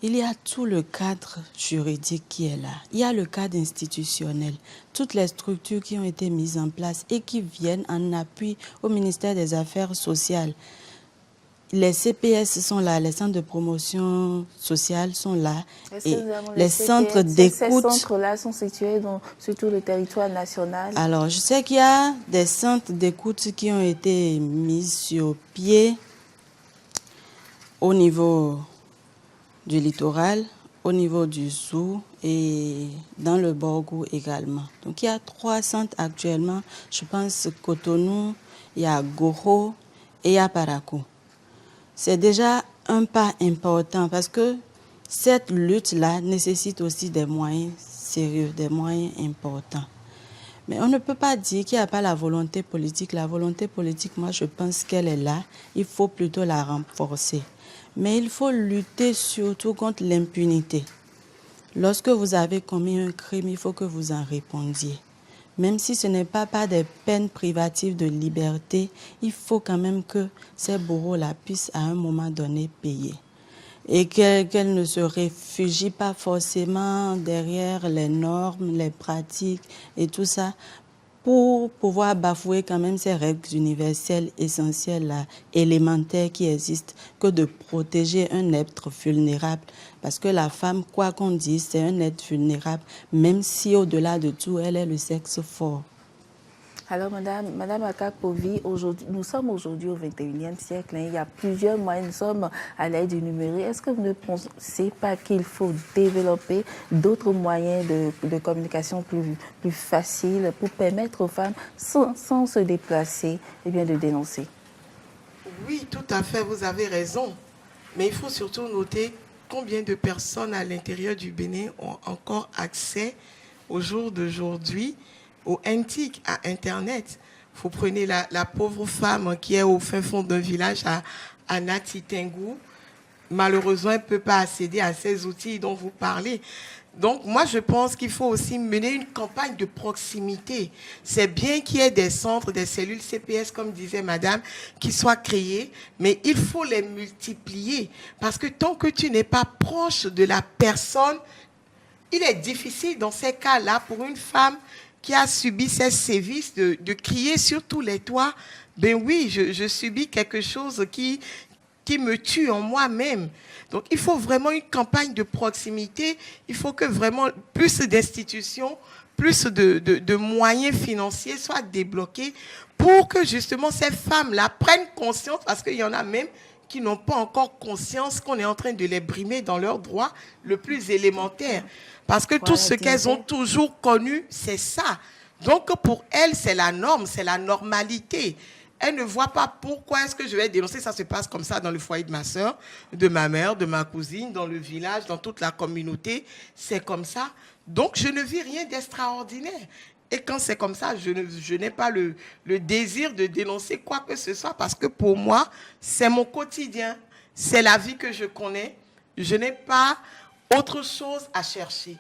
Il y a tout le cadre juridique qui est là. Il y a le cadre institutionnel, toutes les structures qui ont été mises en place et qui viennent en appui au ministère des Affaires sociales. Les CPS sont là, les centres de promotion sociale sont là. Et les centres d'écoute. Ces centres-là sont situés sur tout le territoire national. Alors, je sais qu'il y a des centres d'écoute qui ont été mis sur pied au niveau du littoral, au niveau du Zou et dans le Borgou également. Donc, il y a 3 centres actuellement. Je pense Cotonou, il y a Goro et il y a Parakou. C'est déjà un pas important parce que cette lutte-là nécessite aussi des moyens sérieux, des moyens importants. Mais on ne peut pas dire qu'il n'y a pas la volonté politique. La volonté politique, moi, je pense qu'elle est là. Il faut plutôt la renforcer. Mais il faut lutter surtout contre l'impunité. Lorsque vous avez commis un crime, il faut que vous en répondiez. Même si ce n'est pas des peines privatives de liberté, il faut quand même que ces bourreaux-là puissent à un moment donné payer. Et qu'elles ne se réfugient pas forcément derrière les normes, les pratiques et tout ça, pour pouvoir bafouer quand même ces règles universelles, essentielles, élémentaires qui existent, que de protéger un être vulnérable. Parce que la femme, quoi qu'on dise, c'est un être vulnérable, même si au-delà de tout, elle est le sexe fort. Alors, Madame Akakovi, nous sommes aujourd'hui au 21e siècle. Il y a plusieurs moyens. Nous sommes à l'ère du numérique. Est-ce que vous ne pensez pas qu'il faut développer d'autres moyens de communication plus faciles pour permettre aux femmes, sans se déplacer, de dénoncer? Oui, tout à fait, vous avez raison. Mais il faut surtout noter combien de personnes à l'intérieur du Bénin ont encore accès au jour d'aujourd'hui au NTIC, à Internet. Vous prenez la pauvre femme qui est au fin fond d'un village à Natitingou. Malheureusement, elle ne peut pas accéder à ces outils dont vous parlez. Donc, moi, je pense qu'il faut aussi mener une campagne de proximité. C'est bien qu'il y ait des centres, des cellules CPS, comme disait madame, qui soient créées, mais il faut les multiplier. Parce que tant que tu n'es pas proche de la personne, il est difficile dans ces cas-là pour une femme qui a subi ces sévices de crier sur tous les toits. Ben oui, je subis quelque chose qui me tue en moi-même. Donc, il faut vraiment une campagne de proximité. Il faut que vraiment plus d'institutions, plus de moyens financiers soient débloqués pour que justement ces femmes-là prennent conscience, parce qu'il y en a même qui n'ont pas encore conscience qu'on est en train de les brimer dans leurs droits le plus élémentaire. Parce que tout ce qu'elles ont toujours connu, c'est ça. Donc, pour elles, c'est la norme, c'est la normalité. Elle ne voit pas pourquoi est-ce que je vais dénoncer. Ça se passe comme ça dans le foyer de ma soeur, de ma mère, de ma cousine, dans le village, dans toute la communauté. C'est comme ça. Donc, je ne vis rien d'extraordinaire. Et quand c'est comme ça, je n'ai pas le désir de dénoncer quoi que ce soit parce que pour moi, c'est mon quotidien. C'est la vie que je connais. Je n'ai pas autre chose à chercher.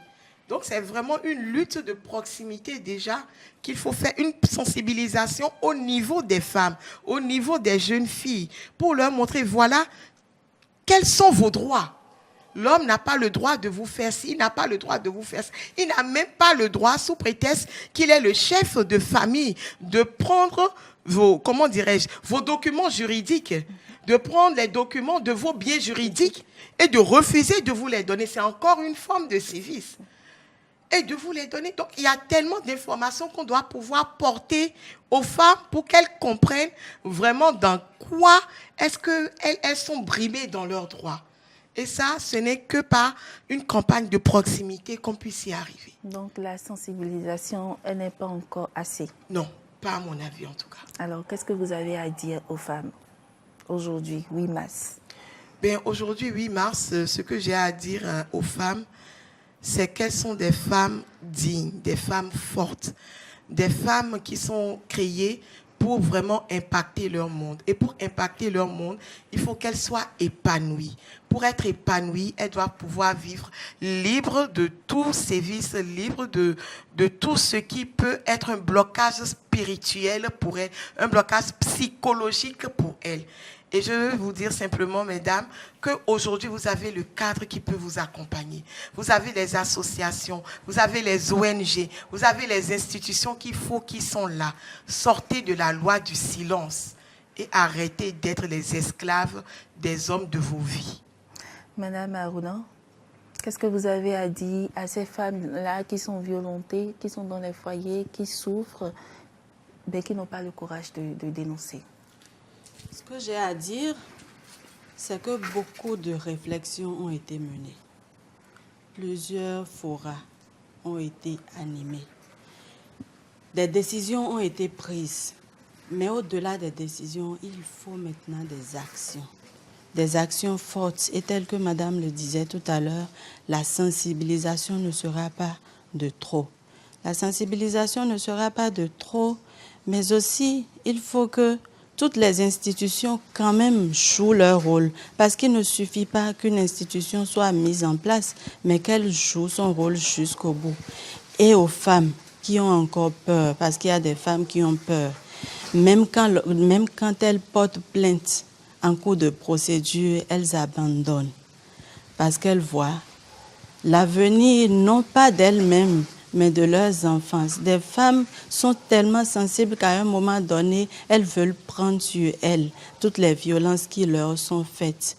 Donc, c'est vraiment une lutte de proximité déjà qu'il faut faire, une sensibilisation au niveau des femmes, au niveau des jeunes filles, pour leur montrer, voilà, quels sont vos droits. L'homme n'a pas le droit de vous faire ci, il n'a pas le droit de vous faire ça. Il n'a même pas le droit, sous prétexte qu'il est le chef de famille, de prendre vos documents juridiques, de prendre les documents de vos biens juridiques et de refuser de vous les donner. C'est encore une forme de sévice. Et de vous les donner. Donc, il y a tellement d'informations qu'on doit pouvoir porter aux femmes pour qu'elles comprennent vraiment dans quoi est-ce qu'elles sont brimées dans leurs droits. Et ça, ce n'est que par une campagne de proximité qu'on puisse y arriver. Donc, la sensibilisation, elle n'est pas encore assez? Non, pas à mon avis en tout cas. Alors, qu'est-ce que vous avez à dire aux femmes aujourd'hui, 8 mars? Aujourd'hui, 8 mars, ce que j'ai à dire aux femmes, c'est qu'elles sont des femmes dignes, des femmes fortes, des femmes qui sont créées pour vraiment impacter leur monde. Et pour impacter leur monde, il faut qu'elles soient épanouies. Pour être épanouies, elles doivent pouvoir vivre libres de tout sévice, libres de tout ce qui peut être un blocage spirituel pour elles, un blocage psychologique pour elles. Et je veux vous dire simplement, mesdames, qu'aujourd'hui, vous avez le cadre qui peut vous accompagner. Vous avez les associations, vous avez les ONG, vous avez les institutions qui sont là. Sortez de la loi du silence et arrêtez d'être les esclaves des hommes de vos vies. Madame Aruna, qu'est-ce que vous avez à dire à ces femmes-là qui sont violentées, qui sont dans les foyers, qui souffrent, mais qui n'ont pas le courage de dénoncer? Ce que j'ai à dire, c'est que beaucoup de réflexions ont été menées. Plusieurs forats ont été animés. Des décisions ont été prises. Mais au-delà des décisions, il faut maintenant des actions. Des actions fortes. Et tel que madame le disait tout à l'heure, la sensibilisation ne sera pas de trop. La sensibilisation ne sera pas de trop, mais aussi, il faut que toutes les institutions quand même jouent leur rôle, parce qu'il ne suffit pas qu'une institution soit mise en place, mais qu'elle joue son rôle jusqu'au bout. Et aux femmes qui ont encore peur, parce qu'il y a des femmes qui ont peur, même quand elles portent plainte en cours de procédure, elles abandonnent, parce qu'elles voient l'avenir non pas d'elles-mêmes, mais de leurs enfants. Des femmes sont tellement sensibles qu'à un moment donné, elles veulent prendre sur elles toutes les violences qui leur sont faites.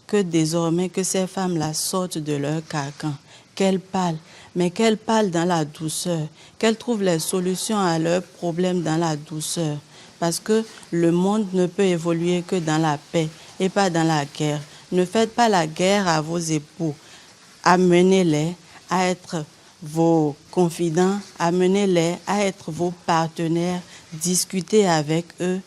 Que désormais, que ces femmes-là sortent de leur carcan, qu'elles parlent. mais qu'elles parlent dans la douceur, qu'elles trouvent les solutions à leurs problèmes dans la douceur. Parce que le monde ne peut évoluer que dans la paix et pas dans la guerre. Ne faites pas la guerre à vos époux. Amenez-les à être vos confidents, amenez-les à être vos partenaires, discutez avec eux.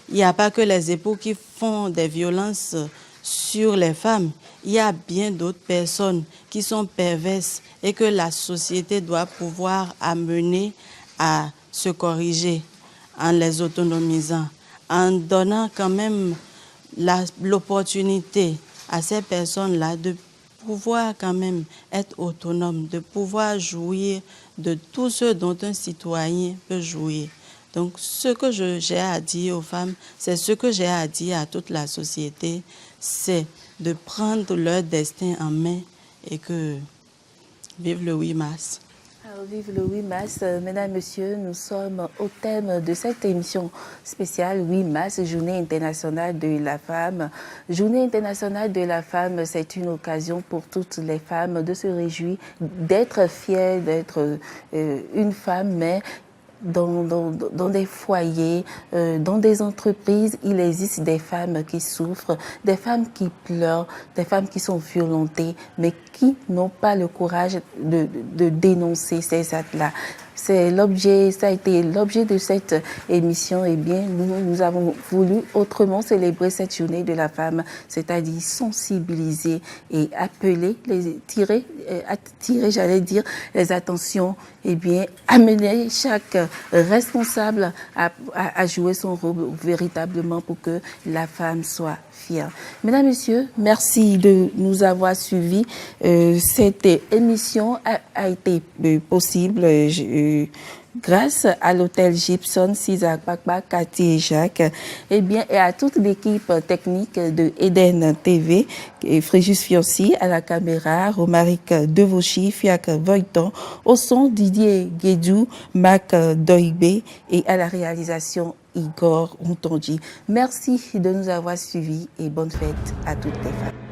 Il n'y a pas que les époux qui font des violences sur les femmes. Il y a bien d'autres personnes qui sont perverses et que la société doit pouvoir amener à se corriger en les autonomisant, en donnant quand même l'opportunité à ces personnes-là de pouvoir quand même être autonomes, de pouvoir jouir de tout ce dont un citoyen peut jouir. Donc, ce que j'ai à dire aux femmes, c'est ce que j'ai à dire à toute la société, c'est de prendre leur destin en main et que vive le 8 mars. Alors, vive le 8 mars. Mesdames, Messieurs, nous sommes au thème de cette émission spéciale 8 mars, Journée internationale de la femme. Journée internationale de la femme, c'est une occasion pour toutes les femmes de se réjouir, d'être fières, d'être une femme, mais dans des foyers, dans des entreprises, il existe des femmes qui souffrent, des femmes qui pleurent, des femmes qui sont violentées, mais qui n'ont pas le courage de dénoncer ces actes-là. C'est l'objet, ça a été l'objet de cette émission. Eh bien, nous avons voulu autrement célébrer cette journée de la femme, c'est-à-dire sensibiliser et appeler, attirer, j'allais dire, les attentions. Eh bien, amener chaque responsable à jouer son rôle véritablement pour que la femme soit fière. Mesdames, Messieurs, merci de nous avoir suivis. Cette émission a été possible grâce à l'hôtel Gibson, César Pakpa, Cathy et Jacques, et à toute l'équipe technique de Eden TV, et Fréjus Fianci à la caméra, Romaric Devauchy, Fiac Voiton, au son Didier Guédou, Mac Doibé et à la réalisation Igor Moutondi. Merci de nous avoir suivis et bonne fête à toutes les femmes.